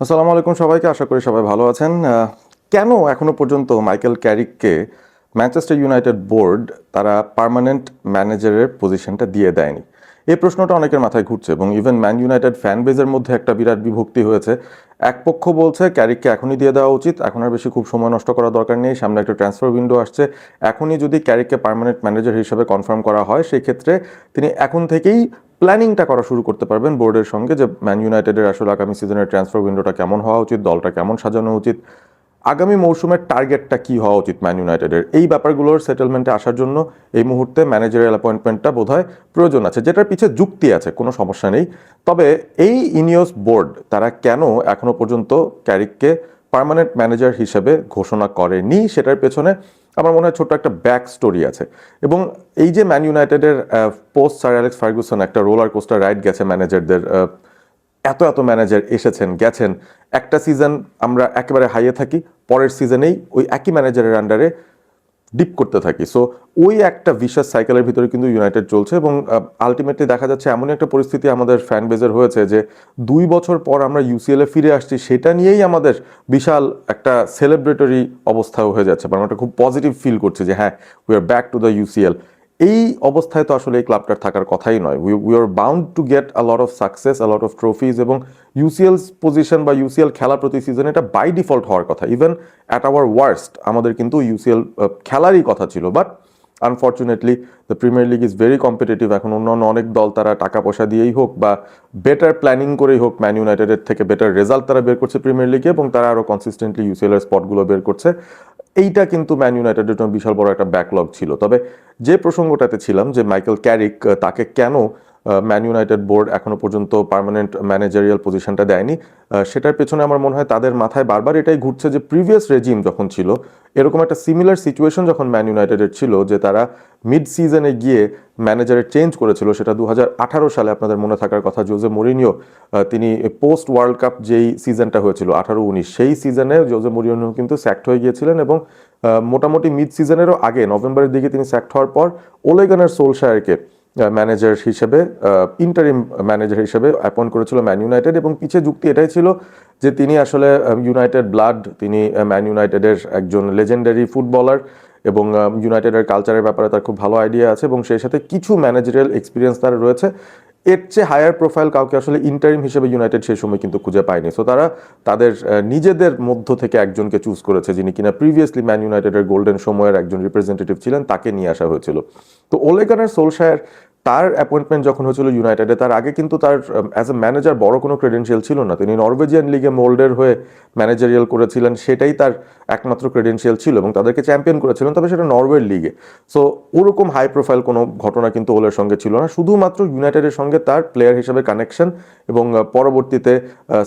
আসসালামু আলাইকুম সবাইকে, আশা করি সবাই ভালো আছেন। কেন এখনো পর্যন্ত মাইকেল ক্যারিককে ম্যানচেস্টার ইউনাইটেড বোর্ড তারা পার্মানেন্ট ম্যানেজারের পজিশনটা দিয়ে দেয়নি? এই প্রশ্নটা অনেকের মাথায় ঘুরছে এবং ইভেন ম্যান ইউনাইটেড ফ্যান বেজের মধ্যে একটা বিরাট বিভক্তি হয়েছে। এক পক্ষ বলছে ক্যারিককে এখনই দিয়ে দেওয়া উচিত, এখন আর বেশি খুব সময় নষ্ট করার দরকার নেই, সামনে একটা ট্রান্সফার উইন্ডো আসছে, এখনই যদি ক্যারিককে পার্মানেন্ট ম্যানেজার হিসেবে কনফার্ম করা হয় সেই ক্ষেত্রে তিনি এখন থেকেই প্ল্যানিংটা করা শুরু করতে পারবেন বোর্ডের সঙ্গে, যে ম্যান ইউনাইটেডের আসলে আগামী সিজনের ট্রান্সফার উইন্ডোটা কেমন হওয়া উচিত, দলটা কেমন সাজানো উচিত, আগামী মৌসুমের টার্গেটটা কি হওয়া উচিত ম্যান ইউনাইটেডের। এই ব্যাপারগুলোর সেটেলমেন্টে আসার জন্য এই মুহূর্তে ম্যানেজারিয়াল অ্যাপয়েন্টমেন্টটা বোধহয় প্রয়োজন আছে, যেটার পিছে যুক্তি আছে, কোনো সমস্যা নেই। তবে এই ইনিয়স বোর্ড তারা কেন এখনো পর্যন্ত ক্যারিককে পার্মানেন্ট ম্যানেজার হিসেবে ঘোষণা করেনি, সেটার পেছনে আমার মনে হয় ছোট্ট একটা ব্যাক স্টোরি আছে। এবং এই যে ম্যান ইউনাইটেডের পোস্ট স্যার অ্যালেক্স ফার্গুসন একটা রোলার কোস্টার রাইড গেছে ম্যানেজারদের, এত এত ম্যানেজার এসেছেন গেছেন, একটা সিজন আমরা একেবারে হাইয়ে থাকি, পরের সিজনেই ওই একই ম্যানেজারের আন্ডারে ডিপ করতে থাকি। সো ওই একটা ভিশাস সাইকেলের ভিতরে কিন্তু ইউনাইটেড চলছে এবং আলটিমেটলি দেখা যাচ্ছে এমন একটা পরিস্থিতি আমাদের ফ্যান বেজের হয়েছে যে 2 বছর পর আমরা ইউসিএল এ ফিরে আসছি, সেটা নিয়েই আমাদের বিশাল একটা সেলিব্রেটরি অবস্থাও হয়ে যাচ্ছে, মানে আমরা খুব পজিটিভ ফিল করছি যে হ্যাঁ, we are back to the UCL. এই অবস্থায় তো আসলে এই ক্লাবটার থাকার কথাই নয়। We are bound to get a lot of success, a lot of trophies, এবং ইউসিএল পজিশন বা ইউসিএল খেলা প্রতি সিজনে এটা বাই ডিফল্ট হওয়ার কথা। ইভেন অ্যাট আওয়ার ওয়ার্স্ট আমাদের কিন্তু ইউসিএল খেলারই কথা ছিল, but unfortunately the premier league is very competitive. এখন অন্যান্য অনেক দল তারা টাকা পয়সা দিয়েই হোক বা বেটার প্ল্যানিং করেই হোক ম্যান ইউনাইটেডের থেকে বেটার রেজাল্ট তারা বের করছে প্রিমিয়ার লিগে, এবং তারা আরও কনসিস্টেন্টলি ইউসিএল এর স্পটগুলো বের করছে। এইটা কিন্তু ম্যান ইউনাইটেডের জন্য বিশাল বড় একটা ব্যাকলগ ছিল। তবে যে প্রসঙ্গটাতে ছিলাম যে মাইকেল ক্যারিক, তাকে কেন ম্যান ইউনাইটেড বোর্ড এখনো পর্যন্ত পার্মানেন্ট ম্যানেজারিয়াল পজিশনটা দেয়নি, সেটার পেছনে আমার মনে হয় তাদের মাথায় বারবার এটাই ঘুরছে যে প্রিভিয়াস রেজিম যখন ছিল, এরকম একটা সিমিলার সিচুয়েশন যখন ম্যান ইউনাইটেডের ছিল, যে তারা মিড সিজনে গিয়ে ম্যানেজারের চেঞ্জ করেছিল, সেটা 2018 সালে আপনাদের মনে থাকার কথা। জোজে মরিনিও তিনি পোস্ট ওয়ার্ল্ড কাপ যেই সিজনটা হয়েছিল 18-19, সেই সিজনে জোজে মরিনিও কিন্তু স্যাক্ট হয়ে গিয়েছিলেন এবং মোটামুটি মিড সিজনেরও আগে নভেম্বরের দিকে তিনি স্যাক্ট হওয়ার পর ওলে গানার সোলশায়ারকে ম্যানেজার হিসেবে, ইন্টারিম ম্যানেজার হিসেবে অ্যাপয়েন্ট করেছিল ম্যান ইউনাইটেড। এবং পিছে যুক্তি এটাই ছিল যে তিনি আসলে ইউনাইটেড ব্লাড, তিনি ম্যান ইউনাইটেডের একজন লেজেন্ডারি ফুটবলার এবং ইউনাইটেডের কালচারের ব্যাপারে তার খুব ভালো আইডিয়া আছে এবং সেই সাথে কিছু ম্যানেজারিয়াল এক্সপিরিয়েন্স তার রয়েছে। এর চেয়ে হায়ার প্রোফাইল কাউকে আসলে ইন্টারিম হিসেবে ইউনাইটেড সেই সময় কিন্তু খুঁজে পায়নি। সো তারা তাদের নিজেদের মধ্য থেকে একজনকে চুজ করেছে, যিনি কিনা প্রিভিয়াসলি ম্যান ইউনাইটেডের গোল্ডেন সময়ের একজন রিপ্রেজেন্টেটিভ ছিলেন, তাকে নিয়ে আসা হয়েছিল। তো ওলে গানার সোলশায়ার তার অ্যাপয়েন্টমেন্ট যখন হয়েছিল ইউনাইটেডে, তার আগে কিন্তু তার অ্যাজ এ ম্যানেজার বড় কোনো ক্রেডেন্সিয়াল ছিল না। তিনি নরওয়েজিয়ান লিগে মোল্ডের হয়ে ম্যানেজারিয়াল করেছিলেন, সেটাই তার একমাত্র ক্রেডেন্সিয়াল ছিল এবং তাদেরকে চ্যাম্পিয়ন করেছিলেন, তবে সেটা নরওয়ের লিগে। সো ওরকম হাই প্রোফাইল কোনো ঘটনা কিন্তু ওলের সঙ্গে ছিল না, শুধুমাত্র ইউনাইটেডের সঙ্গে তার প্লেয়ার হিসেবে কানেকশন এবং পরবর্তীতে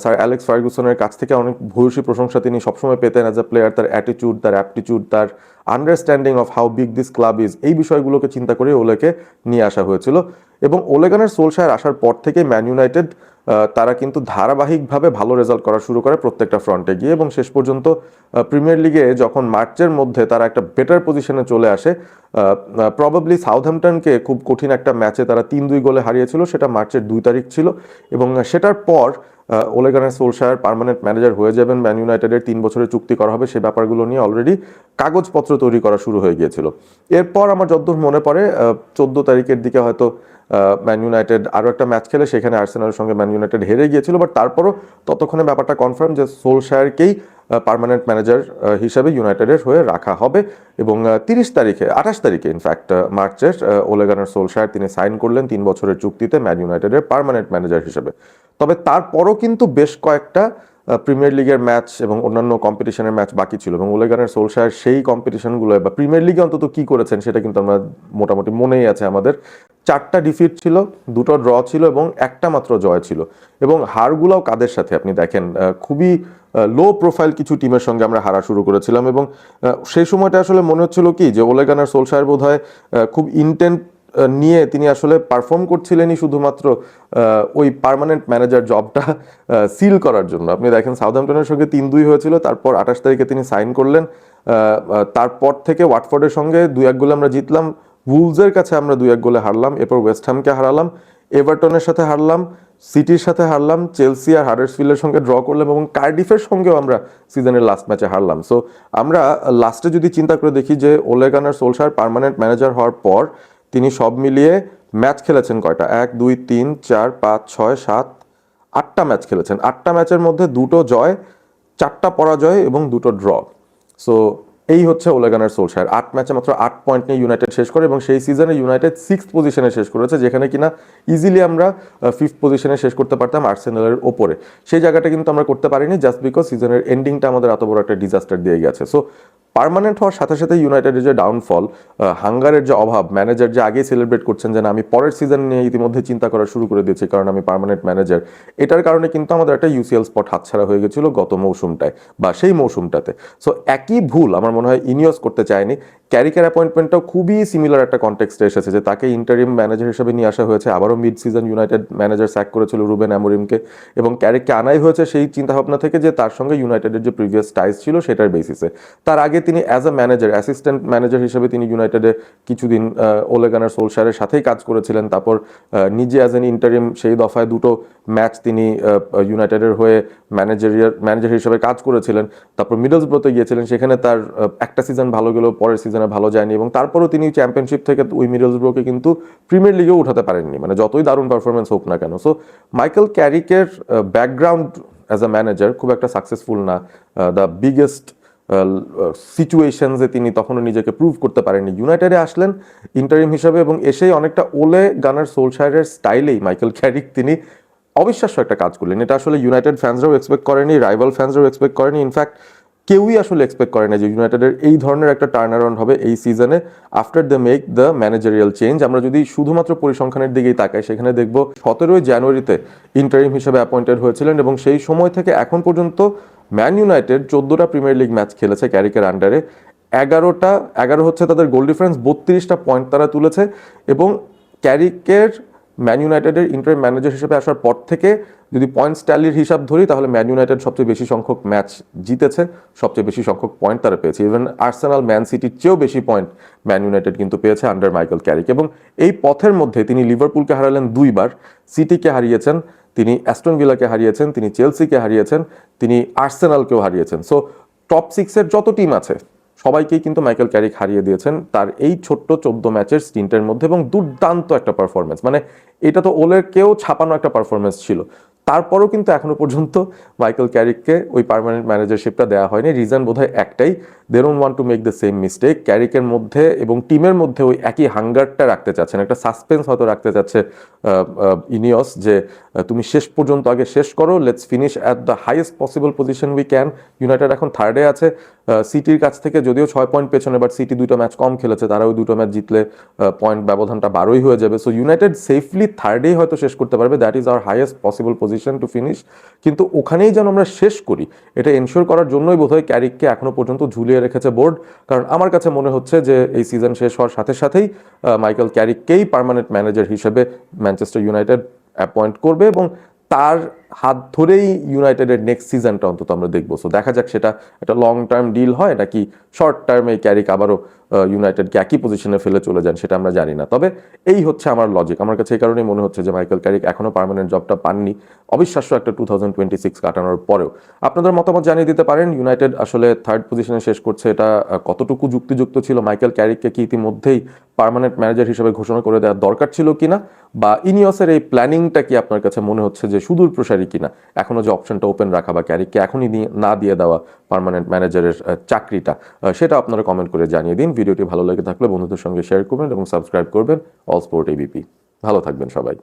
স্যার অ্যালেক্স ফার্গুসনের কাছ থেকে অনেক ভূয়সী প্রশংসা তিনি সবসময় পেতেন অ্যাজ এ প্লেয়ার। তার অ্যাটিটিউড, তার অ্যাপটিটিউড, তার understanding of how big this club is, এই বিষয়গুলোকে চিন্তা করে ওলেকে নিয়ে আসা হয়েছিল। এবং ওলে গানার সোলশায়ার আসার পর থেকে ম্যান ইউনাইটেড তারা কিন্তু ধারাবাহিকভাবে ভালো রেজাল্ট করা শুরু করে প্রত্যেকটা ফ্রন্টে গিয়ে, এবং শেষ পর্যন্ত প্রিমিয়ার লিগে যখন মার্চের মধ্যে তারা একটা বেটার পজিশনে চলে আসে, প্রবাবলি সাউথহ্যাম্পটনকে খুব কঠিন একটা ম্যাচে তারা 3-2 গোলে হারিয়েছিল, সেটা মার্চের 2 তারিখ ছিল। এবং সেটার পর ওলে গানার সোলশায়ার পার্মানেন্ট ম্যানেজার হয়ে যাবেন, ম্যান ইউনাইটেডের 3 বছরের চুক্তি করা হবে, সেই ব্যাপারগুলো নিয়ে অলরেডি কাগজপত্র তৈরি করা শুরু হয়ে গিয়েছিল। এরপর আমার যতদূর মনে পড়ে 14 তারিখের দিকে হয়তো ম্যান ইউনাইটেড আরও একটা ম্যাচ খেলে, সেখানে আর্সেনালের সঙ্গে ম্যান ইউনাইটেড হেরে গিয়েছিল, বাট তারপরও ততক্ষণে ব্যাপারটা কনফার্ম যে সোলশায়ারকেই পার্মানেন্ট ম্যানেজার হিসাবে ইউনাইটেডের হয়ে রাখা হবে। এবং 28 তারিখে ইনফ্যাক্ট মার্চের ওলে গানার সোলশায়ার তিনি সাইন করলেন 3 বছরের চুক্তিতে ম্যান ইউনাইটেডের পার্মানেন্ট ম্যানেজার হিসেবে। তবে তারপরও কিন্তু বেশ কয়েকটা প্রিমিয়ার লিগের ম্যাচ এবং অন্যান্য কম্পিটিশনের ম্যাচ বাকি ছিল, এবং ওলে গানার সোলশায়ার সেই কম্পিটিশনগুলো বা প্রিমিয়ার লিগে অন্তত কি করেছেন সেটা কিন্তু আমরা মোটামুটি মনেই আছে আমাদের। 4টা ডিফিট ছিল, 2টো ড্র ছিল এবং একটা মাত্র জয় ছিল। এবং হারগুলোও কাদের সাথে আপনি দেখেন, খুবই লো প্রোফাইল কিছু টিমের সঙ্গে আমরা হারা শুরু করেছিলাম। এবং সেই সময়টা আসলে মনে হচ্ছিল কি যে ওলে গানার সোলশায়ার বোধহয় খুব ইন্টেন্ট নিয়ে তিনি আসলে পারফর্ম করছিলেনই শুধুমাত্র ওই পার্মানেন্ট ম্যানেজার জবটা সিল করার জন্য। আপনি দেখেন সাউথহ্যাম্পটনের সঙ্গে 3-2 হয়েছিল, তারপর 28 তারিখে তিনি সাইন করলেন। তারপর থেকে ওয়াটফোর্ডের সঙ্গে 2-1 গোলে আমরা জিতলাম, উলভসের কাছে আমরা 2-1 গোলে হারলাম, এরপর ওয়েস্ট হ্যামকে হারালাম। এভারটনের সাথে হারলাম, সিটির সাথে হারলাম, চেলসি আর হাডার্সফিল্ডের সঙ্গে ড্র করলাম এবং কার্ডিফের সঙ্গেও আমরা সিজনের লাস্ট ম্যাচে হারলাম। সো আমরা লাস্টে যদি চিন্তা করে দেখি যে ওলে গানার সোলশায়ার পার্মানেন্ট ম্যানেজার হওয়ার পর তিনি সব মিলিয়ে ম্যাচ খেলেছেন কয়টা, 1 2 3 4 5 6 7 8টা ম্যাচ খেলেছেন। 8টা ম্যাচের মধ্যে 2টো জয়, 4টা পরাজয় এবং 2টো ড্র। সো এই হচ্ছে ওলে গানার সোলশায়ার। 8 ম্যাচে মাত্র 8 পয়েন্ট নিয়ে ইউনাইটেড শেষ করে এবং সেই সিজনে ইউনাইটেড 6th পজিশনে শেষ করেছে, যেখানে কিনা ইজিলি আমরা 5th পজিশনে শেষ করতে পারতাম আর্সেনালের ওপরে। সেই জায়গাটা কিন্তু আমরা করতে পারিনি, জাস্ট বিকজ সিজনের এন্ডিংটা আমাদের এত বড় একটা ডিজাস্টার দিয়ে গেছে। সো পার্মানেন্ট হওয়ার সাথে সাথে ইউনাইটেডের যে ডাউনফল, হাঙ্গারের যে অভাব, ম্যানেজার যে আগেই সেলিব্রেট করছেন যে না আমি পরের সিজন নিয়ে ইতিমধ্যে চিন্তা করা শুরু করে দিয়েছি কারণ আমি পার্মানেন্ট ম্যানেজার, এটার কারণে কিন্তু আমাদের একটা ইউসিএল স্পট হাতছাড়া হয়ে গেছিল গত মৌসুমটায় বা সেই মৌসুমটাতে। সো একই ভুল আমার মনে হয় ইনিয়স করতে চায়নি। ক্যারিকের অ্যাপয়েন্টমেন্টটাও খুবই সিমিলার একটা কনটেক্সটে এসেছে, যে তাকে ইন্টারিম ম্যানেজার হিসেবে নিয়ে আসা হয়েছে, আবারও mid season United manager sack করেছিল রুবেন অ্যামোরিমকে এবং ক্যারিককে আনাই হয়েছে সেই চিন্তাভাবনা থেকে যে তার সঙ্গে ইউনাইটেডের যে প্রিভিয়াস টাইজ ছিল সেটার বেসিসে। তার আগে তিনি as a manager, assistant manager হিসেবে তিনি ইউনাইটেডে কিছুদিন ওলে গানার সোলশায়ারের সাথেই কাজ করেছিলেন। তারপর নিজে অ্যাজ এন ইন্টারিম সেই দফায় 2টো ম্যাচ তিনি ইউনাইটেডের হয়ে ম্যানেজার হিসেবে কাজ করেছিলেন। তারপর মিডলসব্রোতে গিয়েছিলেন, সেখানে তার একটা সিজন ভালো গেলেও পরের সিজনে ভালো যায়নি এবং তারপরও তিনি চ্যাম্পিয়নশিপ থেকে ওই মিডলসব্রোকে কিন্তু প্রিমিয়ার লিগেও উঠাতে পারেননি, মানে যতই দারুণ পারফরমেন্স হোক না কেন। সো মাইকেল ক্যারিকের ব্যাকগ্রাউন্ড অ্যাজ আ ম্যানেজার খুব একটা সাকসেসফুল না। দ্য বিগেস্ট সিচুয়েশনসে তিনি তখনও নিজেকে প্রুভ করতে পারেননি। ইউনাইটেডে আসলেন ইন্টারিম হিসাবে এবং এসেই অনেকটা ওলে গানার সোলশায়ারের স্টাইলেই মাইকেল ক্যারিক তিনি অবিশ্বাস্য একটা কাজ করলেন। এটা আসলে ইউনাইটেড ফ্যান্সরাও এক্সপেক্ট করেনি, রাইভাল ফ্যান্সরাও এক্সপেক্ট করেনি, ইনফ্যাক্ট কেউই আসলে এক্সপেক্ট করে না যে ইউনাইটেডের এই ধরনের একটা টার্ন অ্যারাউন্ড হবে এই সিজনে after the make the managerial change. আমরা যদি শুধুমাত্র পরিসংখ্যানের দিকেই তাকাই, সেখানে দেখব 17ই জানুয়ারিতে ইন্টারিম হিসেবে অ্যাপয়েন্টেড হয়েছিলেন এবং সেই সময় থেকে এখন পর্যন্ত ম্যান ইউনাইটেড 14টা প্রিমিয়ার লিগ ম্যাচ খেলেছে ক্যারিকের আন্ডারে। 11 হচ্ছে তাদের গোল ডিফারেন্স, 32টা পয়েন্ট তারা তুলেছে এবং ক্যারিকের ম্যান ইউনাইটেডের ইন্টারিম ম্যানেজার হিসেবে আসার পর থেকে যদি পয়েন্টস ট্যালির হিসাব ধরি তাহলে ম্যান ইউনাইটেড সবচেয়ে বেশি সংখ্যক ম্যাচ জিতেছে, সবচেয়ে বেশি সংখ্যক পয়েন্ট তারা পেয়েছে। ইভেন আর্সেনাল, ম্যান সিটির চেয়েও বেশি পয়েন্ট ম্যান ইউনাইটেড কিন্তু পেয়েছে আন্ডার মাইকেল ক্যারিক এবং এই পথের মধ্যে তিনি লিভারপুলকে হারালেন 2বার, সিটিকে হারিয়েছেন, তিনি অ্যাস্টন ভিলাকে হারিয়েছেন, তিনি চেলসিকে হারিয়েছেন, তিনি আর্সেনালকেও হারিয়েছেন। সো টপ 6-এর যত টিম আছে সবাইকেই কিন্তু মাইকেল ক্যারিক হারিয়ে দিয়েছেন তার এই ছোট্ট 14 ম্যাচের স্টিন্টের মধ্যে এবং দুর্দান্ত একটা পারফরমেন্স, মানে এটা তো ওলেরকেও ছাপানো একটা পারফরমেন্স ছিল। তারপরও কিন্তু এখনো পর্যন্ত মাইকেল ক্যারিককে ওই পার্মানেন্ট ম্যানেজারশিপটা দেওয়া হয়নি। রিজন বোধহয় একটাই, they don't want to make the same mistake. ক্যারিকের মধ্যে এবং টিমের মধ্যে ওই একই হাঙ্গারটা রাখতে চাচ্ছেন, একটা সাসপেন্স হয়তো রাখতে চাচ্ছে ইনিয়স, যে তুমি শেষ পর্যন্ত আগে শেষ করো, let's finish at the highest possible position we can. United এখন 3rd-এ আছে, সিটির কাছ থেকে যদিও 6 পয়েন্ট পেছনে, বাট সিটি 2টো ম্যাচ কম খেলেছে, তারা ওই 2টো ম্যাচ জিতলে পয়েন্ট ব্যবধানটা 12ই হয়ে যাবে। সো ইউনাইটেড সেফলি 3rd-এই হয়তো শেষ করতে পারবে, that is our highest possible position to finish. কিন্তু ওখানেই যেন আমরা শেষ করি এটা এনশিওর করার জন্যই বোধহয় ক্যারিককে এখনো পর্যন্ত ঝুলিয়ে রেখেছে বোর্ড। কারণ আমার কাছে মনে হচ্ছে যে এই সিজন শেষ হওয়ার সাথে সাথেই মাইকেল ক্যারিককেই পার্মানেন্ট ম্যানেজার হিসেবে ম্যানচেস্টার ইউনাইটেড অ্যাপয়েন্ট করবে এবং তার হাত ধরেই ইউনাইটেডের নেক্সট সিজনটা অন্তত আমরা দেখবো। সো দেখা যাক সেটা একটা লং টার্ম ডিল হয় নাকি শর্ট টার্মে ক্যারিক আবারও ইউনাইটেডকে একই পজিশনে ফেলে চলে যান, সেটা আমরা জানি না। তবে এই হচ্ছে আমার লজিক। আমার কাছে এই কারণেই মনে হচ্ছে যে মাইকেল ক্যারিক এখনও পার্মানেন্ট জবটা পাননি অবিশ্বাস্য একটা 2026 কাটানোর পরেও। আপনাদের মতামত জানিয়ে দিতে পারেন, ইউনাইটেড আসলে 3rd পজিশনে শেষ করছে এটা কতটুকু যুক্তিযুক্ত ছিল? মাইকেল ক্যারিককে কি ইতিমধ্যেই পার্মানেন্ট ম্যানেজার হিসেবে ঘোষণা করে দেওয়ার দরকার ছিল কিনা, বা ইনিয়সের এই প্ল্যানিংটা কি আপনার কাছে মনে হচ্ছে যে সুদূর প্রসারী কিনা, এখনও যে অপশনটা ওপেন রাখা বা ক্যারিককে এখনই না দিয়ে দেওয়া পার্মানেন্ট ম্যানেজারের চাকরিটা, সেটা আপনারা কমেন্ট করে জানিয়ে দিন। ভিডিওটি ভালো লেগে থাকলে বন্ধুদের সঙ্গে শেয়ার করবেন এবং সাবস্ক্রাইব করবেন অল স্পোর্ট এবিপি। ভালো থাকবেন সবাই।